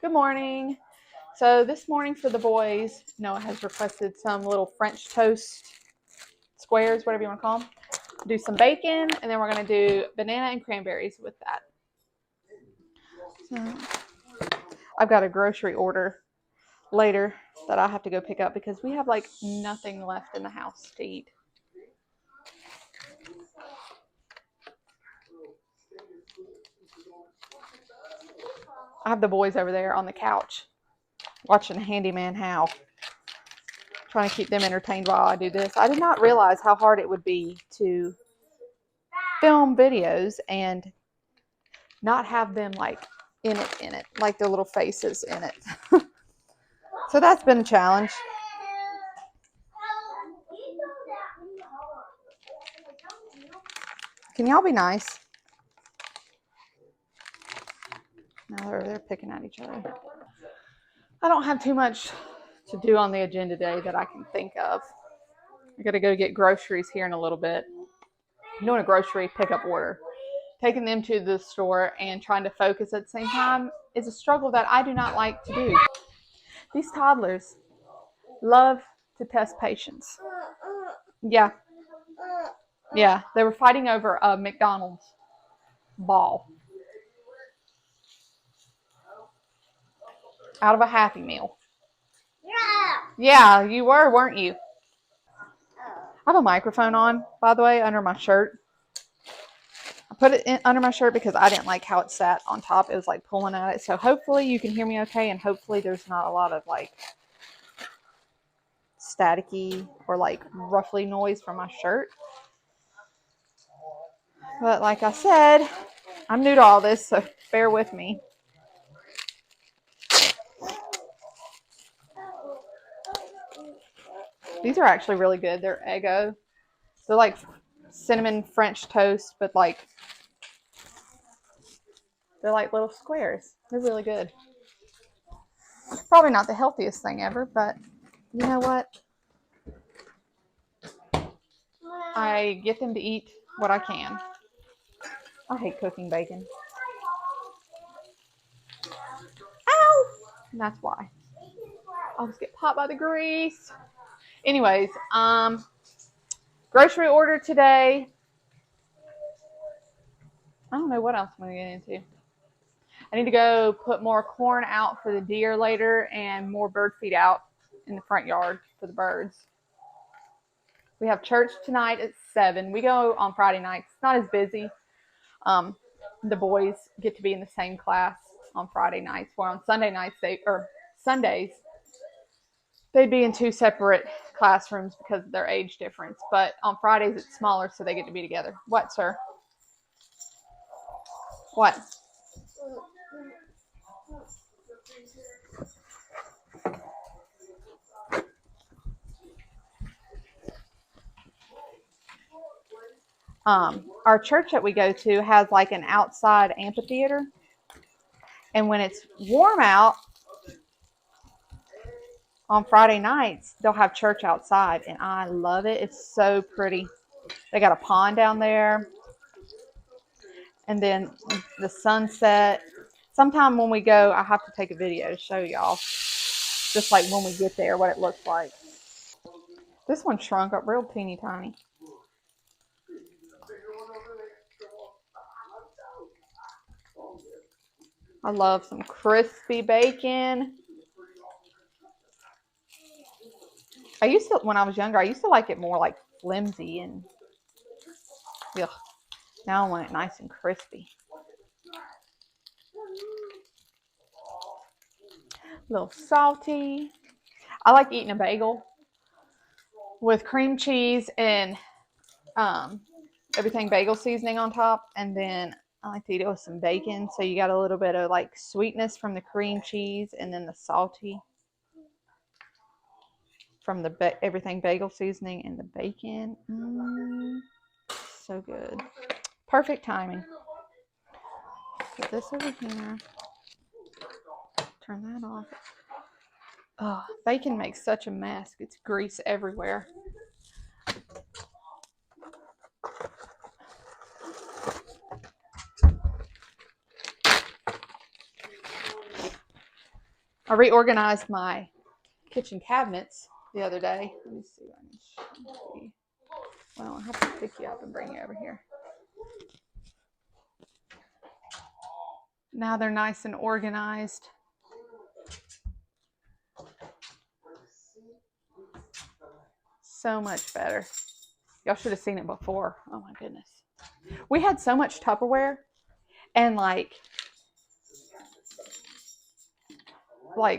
Good morning. So this morning for the boys, Noah has requested some little French toast squares, whatever you want to call them. Do some bacon, and then we're going to do banana and cranberries with that. So I've got a grocery order later that I have to go pick up because we have like nothing left in the house to eat. I have the boys over there on the couch watching Handyman How, trying to keep them entertained while I do this. I did not realize how hard it would be to film videos and not have them like in it, like their little faces in it. So that's been a challenge. Can y'all be nice? Now they're picking at each other. I don't have too much to do on the agenda today that I can think of. I got to go get groceries here in a little bit. I'm doing a grocery pickup order. Taking them to the store and trying to focus at the same time is a struggle that I do not like to do. These toddlers love to test patience. Yeah. Yeah, they were fighting over a McDonald's ball out of a Happy Meal. Yeah, you were, weren't you? I have a microphone on, by the way, under my shirt. I put it under my shirt because I didn't like how it sat on top. It was like pulling at it. So hopefully you can hear me okay, and hopefully there's not a lot of like staticky or like ruffly noise from my shirt. But like I said, I'm new to all this, so bear with me. These are actually really good. They're Eggo. They're like cinnamon French toast, but like they're like little squares. They're really good. Probably not the healthiest thing ever, but you know what? I get them to eat what I can. I hate cooking bacon. Ow! And that's why. I'll just get popped by the grease. Anyways, grocery order today. I don't know what else I'm going to get into. I need to go put more corn out for the deer later and more bird feed out in the front yard for the birds. We have church tonight at 7. We go on Friday nights. It's not as busy. The boys get to be in the same class on Friday nights, where on Sunday nights Sundays they'd be in 2 separate classrooms because of their age difference. But on Fridays it's smaller, so they get to be together. What, sir? What? Our church that we go to has like an outside amphitheater, and when it's warm out on Friday nights, they'll have church outside, and I love it. It's so pretty. They got a pond down there, and then the sunset. Sometime when we go, I have to take a video to show y'all, just like when we get there, what it looks like. This one shrunk up real teeny tiny. I love some crispy bacon. When I was younger, I used to like it more like flimsy and ugh. Now I want it nice and crispy. A little salty. I like eating a bagel with cream cheese and everything bagel seasoning on top, and then I like to eat it with some bacon. So you got a little bit of like sweetness from the cream cheese, and then the salty from the everything bagel seasoning and the bacon. So good. Perfect timing. Put this over here. Turn that off. Oh, bacon makes such a mess. It's grease everywhere. I reorganized my kitchen cabinets the other day. Let me see. Well, I'll have to pick you up and bring you over here. Now they're nice and organized. So much better. Y'all should have seen it before. Oh my goodness. We had so much Tupperware and like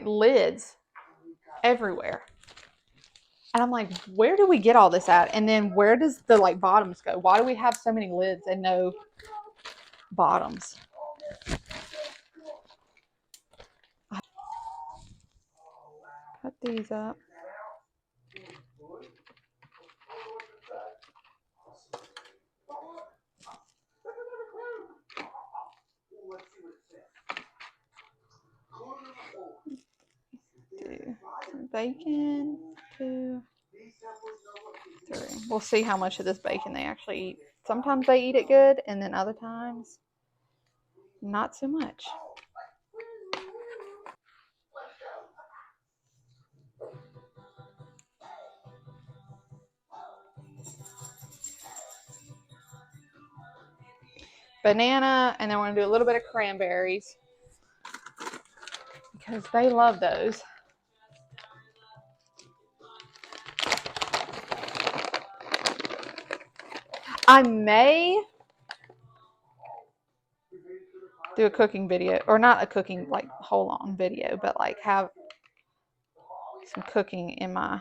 lids everywhere. And I'm like, where do we get all this at? And then where does the like bottoms go? Why do we have so many lids and no bottoms? Cut these up. Do some bacon, 2, 3. We'll see how much of this bacon they actually eat. Sometimes they eat it good, and then other times, not so much. Banana, and then we're going to do a little bit of cranberries because they love those. I may do a cooking video, or not a cooking like whole on video, but like have some cooking in my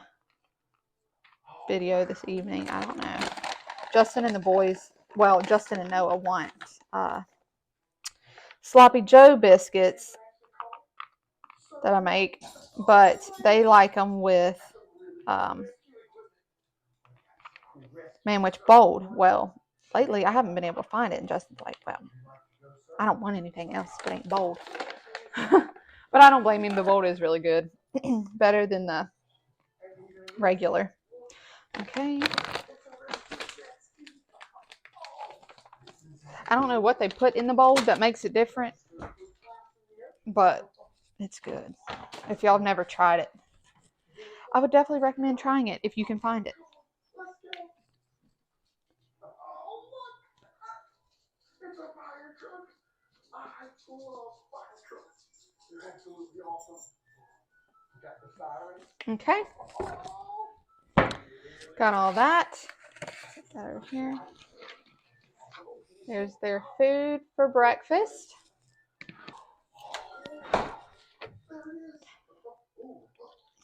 video this evening. I don't know. Justin and the boys, well, Justin and Noah want Sloppy Joe biscuits that I make, but they like them with Manwich Bold. Well, lately I haven't been able to find it, and Justin's like, well, I don't want anything else that ain't bold. But I don't blame him. The bold is really good. Better than the regular. Okay. I don't know what they put in the bold that makes it different, but it's good. If y'all have never tried it, I would definitely recommend trying it if you can find it. Okay. Got all that. Put that over here. There's their food for breakfast.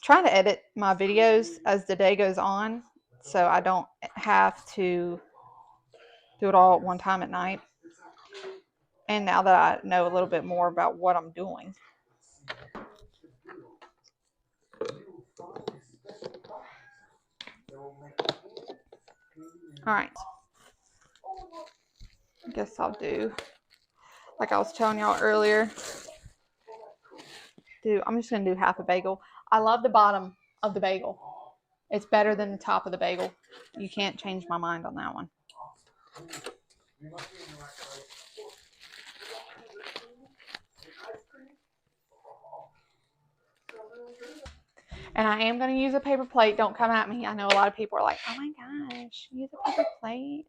Trying to edit my videos as the day goes on so I don't have to do it all at one time at night. And now that I know a little bit more about what I'm doing. All right. I guess I'll do, like I was telling y'all earlier, I'm just going to do half a bagel. I love the bottom of the bagel. It's better than the top of the bagel. You can't change my mind on that one. And I am going to use a paper plate. Don't come at me. I know a lot of people are like, oh my gosh, use a paper plate.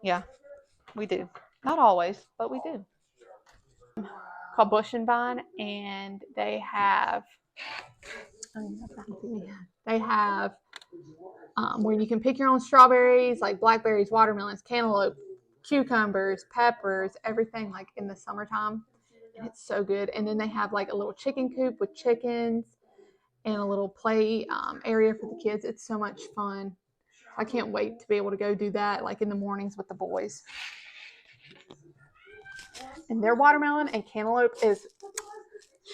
Yeah, we do. Not always, but we do. Called Bush and Vine, and they have where you can pick your own strawberries, like blackberries, watermelons, cantaloupe, cucumbers, peppers, everything like in the summertime. And it's so good. And then they have like a little chicken coop with chickens and a little play area for the kids. It's so much fun. I can't wait to be able to go do that like in the mornings with the boys. And their watermelon and cantaloupe is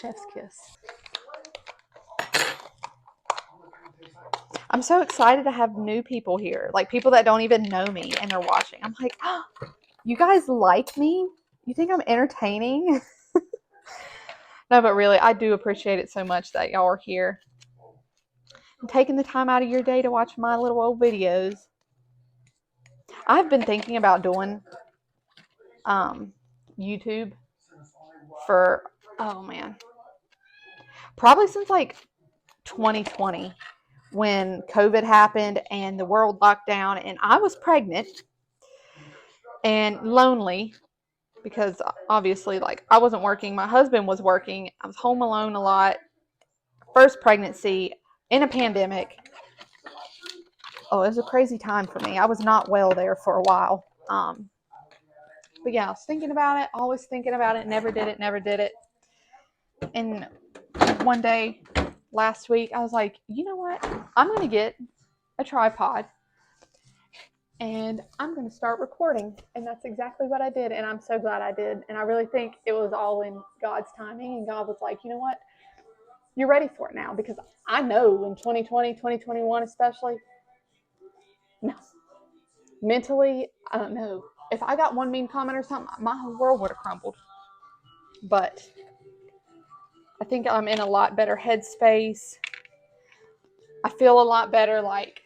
chef's kiss. I'm so excited to have new people here, like people that don't even know me and they're watching. I'm like, oh, you guys like me? You think I'm entertaining? No, but really, I do appreciate it so much that y'all are here and taking the time out of your day to watch my little old videos. I've been thinking about doing YouTube for, oh man, probably since like 2020 when COVID happened and the world locked down, and I was pregnant and lonely because obviously, like, I wasn't working. My husband was working. I was home alone a lot. First pregnancy in a pandemic. Oh, it was a crazy time for me. I was not well there for a while. But yeah, I was thinking about it, always thinking about it, never did it. And one day last week, I was like, you know what? I'm going to get a tripod and I'm going to start recording. And that's exactly what I did. And I'm so glad I did. And I really think it was all in God's timing. And God was like, you know what? You're ready for it now. Because I know in 2020, 2021 especially, no, mentally, I don't know. If I got one mean comment or something, my whole world would have crumbled. But I think I'm in a lot better headspace. I feel a lot better, like,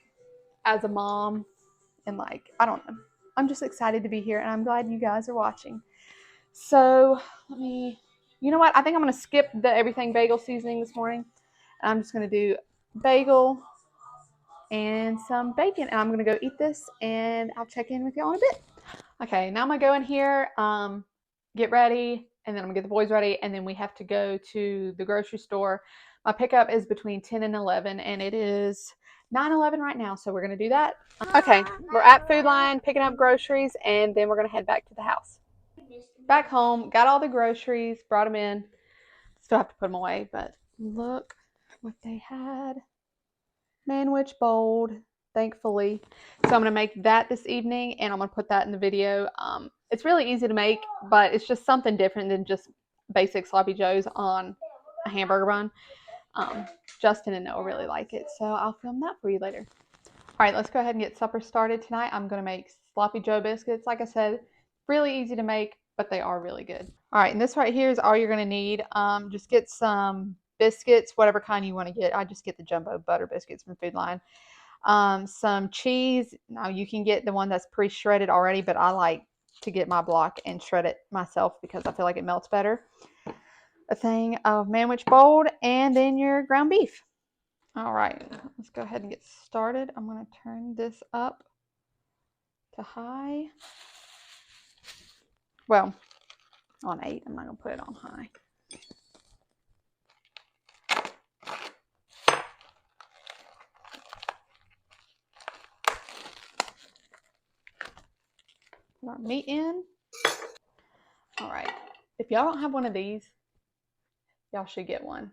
as a mom. And, like, I don't know. I'm just excited to be here, and I'm glad you guys are watching. So, you know what? I think I'm going to skip the everything bagel seasoning this morning. And I'm just going to do bagel and some bacon. And I'm going to go eat this, and I'll check in with y'all in a bit. Okay, now I'm going to go in here, get ready, and then I'm going to get the boys ready, and then we have to go to the grocery store. My pickup is between 10 and 11, and it is 9:11 right now, so we're going to do that. Okay, we're at Food Line picking up groceries, and then we're going to head back to the house. Back home, got all the groceries, brought them in. Still have to put them away, but look what they had. Manwich bold, thankfully. So I'm going to make that this evening, and I'm going to put that in the video. It's really easy to make, but it's just something different than just basic sloppy joes on a hamburger bun. Justin and Noah really like it, so I'll film that for you later. All right, let's go ahead and get supper started tonight. I'm going to make sloppy joe biscuits. Like I said, really easy to make, but they are really good. All right, and this right here is all you're going to need. Just get some biscuits, whatever kind you want to get. I just get the jumbo butter biscuits from Food Line. Some cheese. Now you can get the one that's pre-shredded already, but I like to get my block and shred it myself because I feel like it melts better. A thing of Manwich bold, and then your ground beef. All right, let's go ahead and get started. I'm going to turn this up to high. Well, on 8. I'm not going to put it on high. Put our meat in. All right. If y'all don't have one of these, y'all should get one.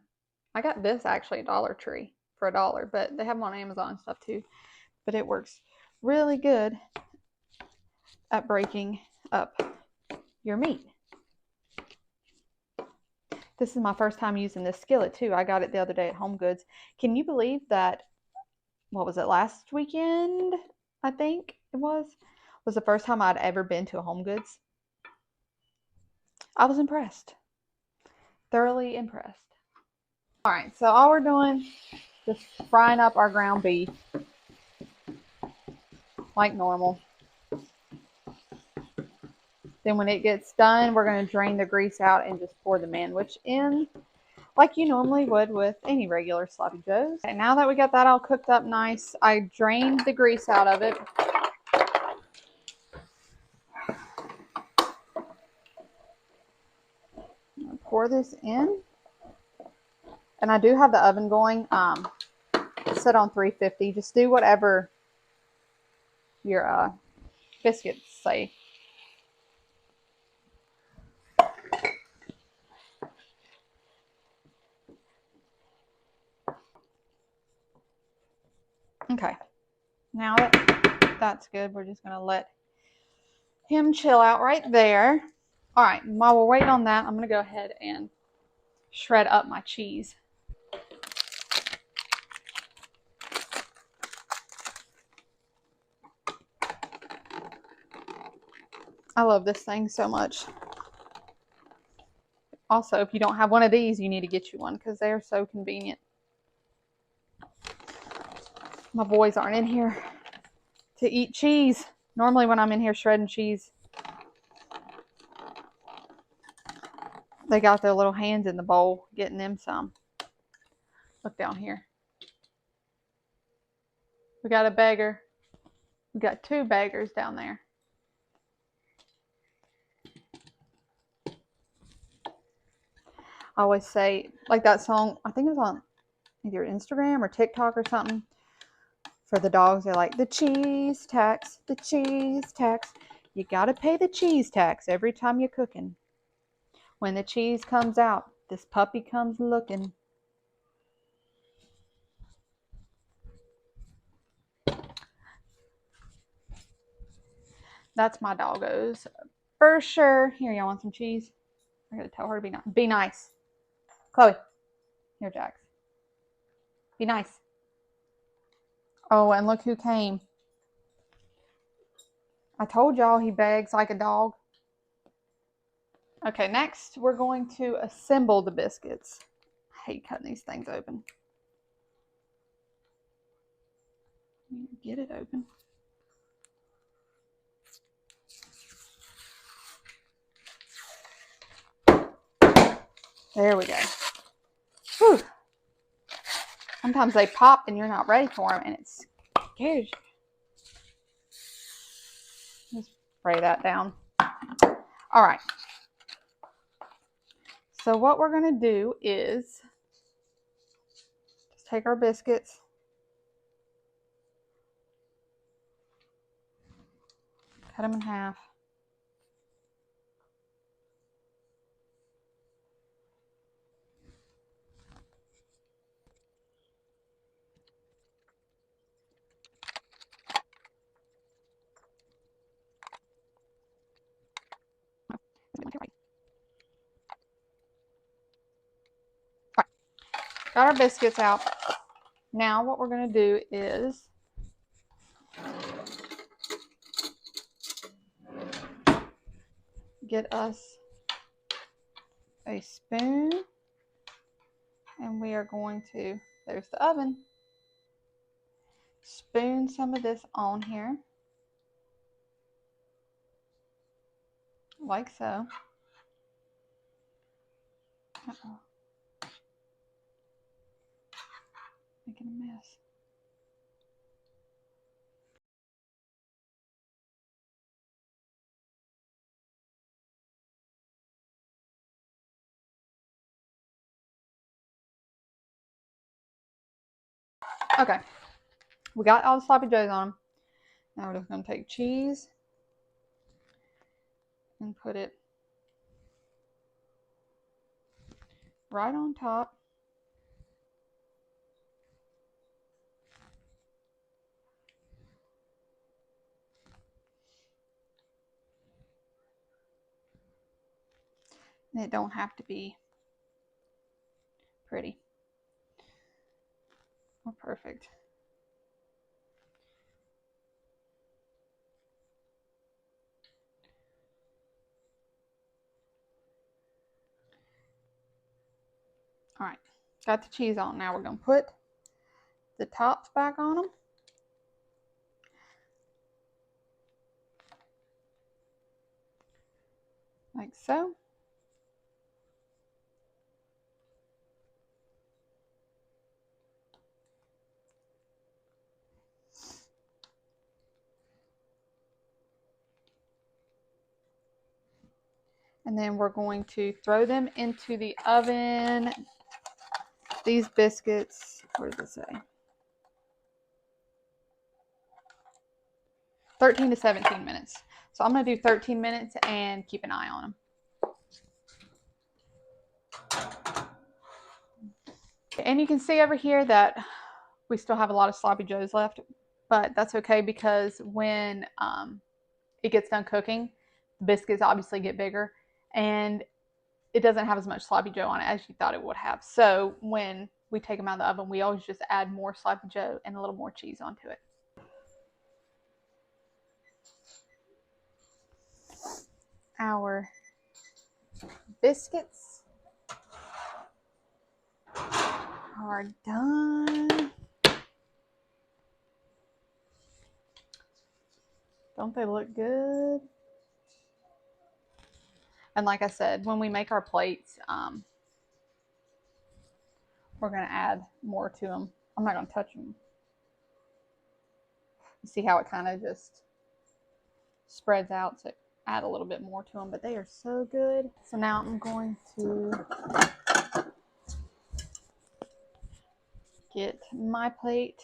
I got this actually at Dollar Tree for $1, but they have them on Amazon and stuff too. But it works really good at breaking up your meat. This is my first time using this skillet too. I got it the other day at Home Goods. Can you believe that, what was it, last weekend, I think it was the first time I'd ever been to a Home Goods. I was impressed. Thoroughly impressed. All right, so all we're doing is just frying up our ground beef like normal. Then when it gets done, we're going to drain the grease out and just pour the manwich in like you normally would with any regular sloppy joes. Okay, now that we got that all cooked up nice, I drained the grease out of it. Pour this in. And I do have the oven going, set on 350. Just do whatever your biscuits say. Okay, now that that's good, we're just going to let him chill out right there. All right, while we're waiting on that, I'm going to go ahead and shred up my cheese. I love this thing so much. Also, if you don't have one of these, you need to get you one because they're so convenient. My boys aren't in here to eat cheese. Normally when I'm in here shredding cheese, they got their little hands in the bowl getting them some. Look down here. We got a beggar. We got 2 beggars down there. I always say, like that song, I think it was on either Instagram or TikTok or something, for the dogs. They're like, the cheese tax, the cheese tax. You gotta pay the cheese tax every time you're cooking. When the cheese comes out, this puppy comes looking. That's my doggos. For sure. Here, y'all want some cheese? I gotta tell her to be nice. Be nice. Chloe. Here, Jax. Be nice. Oh, and look who came. I told y'all he begs like a dog. Okay, next we're going to assemble the biscuits. I hate cutting these things open. Get it open. There we go. Whew. Sometimes they pop and you're not ready for them, and it scares you. Just spray that down. All right. So what we're going to do is just take our biscuits, cut them in half. Got our biscuits out. Now what we're going to do is get us a spoon, and we are going to, there's the oven, spoon some of this on here, like so. Uh-oh. Making a mess. Okay, we got all the sloppy joes on them. Now we're just going to take cheese and put it right on top. And it don't have to be pretty or perfect. All right, got the cheese on. Now we're going to put the tops back on them. Like so. And then we're going to throw them into the oven. These biscuits, what does it say? 13 to 17 minutes. So I'm going to do 13 minutes and keep an eye on them. And you can see over here that we still have a lot of sloppy joes left, but that's okay because when it gets done cooking, the biscuits obviously get bigger and it doesn't have as much sloppy joe on it as you thought it would have. So when we take them out of the oven, we always just add more sloppy joe and a little more cheese onto it. Our biscuits are done. Don't they look good? And like I said, when we make our plates, we're going to add more to them. I'm not going to touch them. You see how it kind of just spreads out to add a little bit more to them, but they are so good. So now I'm going to get my plate.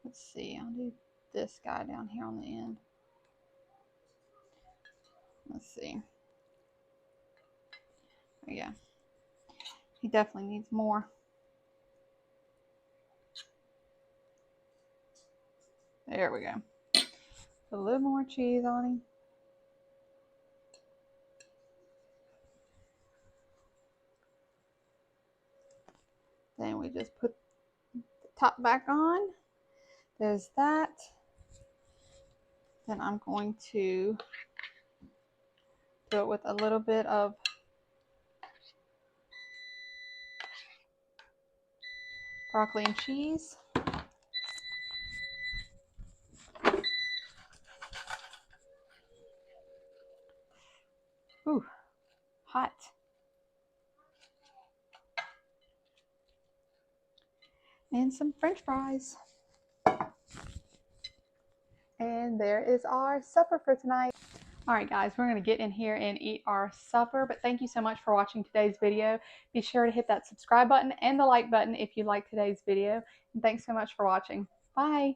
Let's see, I'll do this guy down here on the end. Let's see. Oh, yeah, he definitely needs more. There we go. Put a little more cheese on him. Then we just put the top back on. There's that. Then I'm going to do it with a little bit of broccoli and cheese. Ooh, hot. And some French fries. And there is our supper for tonight. All right, guys, we're going to get in here and eat our supper. But thank you so much for watching today's video. Be sure to hit that subscribe button and the like button if you like today's video. And thanks so much for watching. Bye.